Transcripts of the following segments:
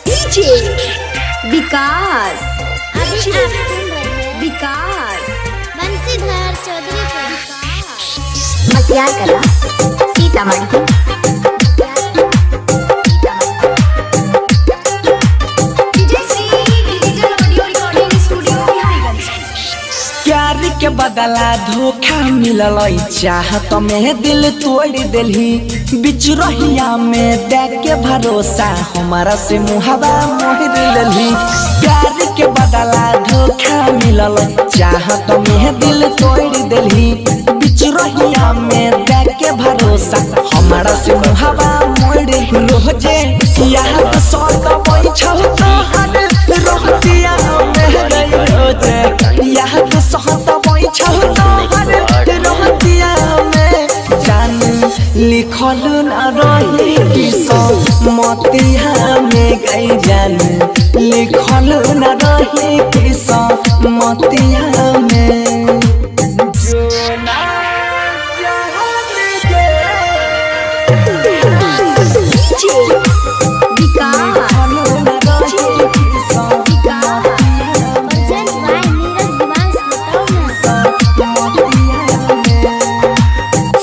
DJ विकास। अभी आप सुन रहे हैं विकास बंसीधर चौधरी को। मसियार कला सीतामढ़ी। प्यार के बदला धोखा मिलल चाहत में दिल तोड़ दिलही बिच रहिया में देख के भरोसा हमारा से मुहावा मोह दिलही। प्यार के बदला धोखा मिलल चाहत में दिल तोड़ दिलही बिच रहिया में देख के भरोसा हमारा से मुहावा मोड़ रोजे याद सौत बैठल तोहर रहतिया में गई रोजे याद सहत बैठल तोहर रहतिया में जान लिखल न रही किस्मतिया में गई जान लिखल न रही किस्मतिया में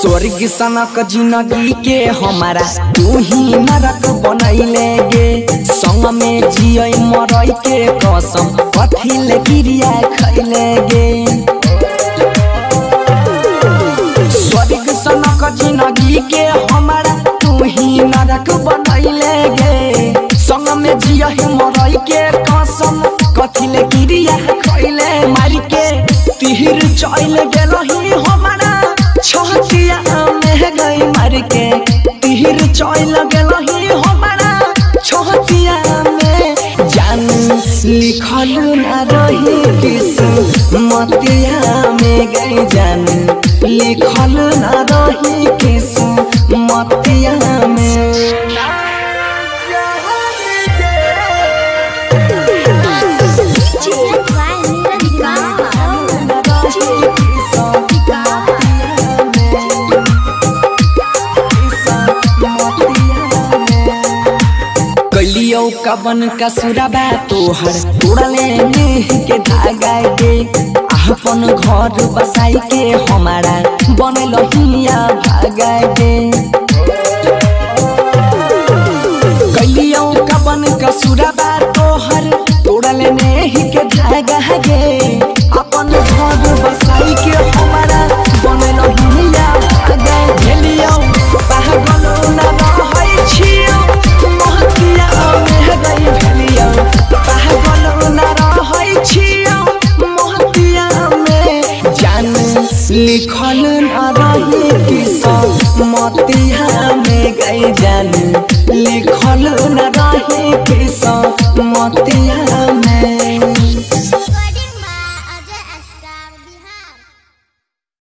स्वर्ग सनक जिंदगी के हमारा तू ही नरक बनैले गे संग में जिय मरई के कसम कथिल क्रिया खैले गे। स्वर्ग सनक जिंदगी के हमारा तू ही नरक बनैले गे संग में जिय मरई के कसम कथिल क्रिया खैले मार के तीर चल गेलही हमारा छतिया में गई मार के तीर चल गेलही हमारा छतिया में जान लिखल न रही किस्मतिया में गई जान लिखल न रही किस्मतिया में। कलियो कवन का सुराबा तोहर तोड़ले नेह के धागा गे अपन घर बसाई के हमारा बनल हिया भागा गे। कलियो कवन का सुराबा तोहर तोड़ले नेह के धागा गे अपन घर बसाई के हमारा बनल हिया भागा गेलियो पागल न रहै छियो महतिया में गई भेलियो पागल न रहै छियो महतिया में जान लिखल न रही किस्मतिया में गई जान लिखल न रही किस्मतिया में।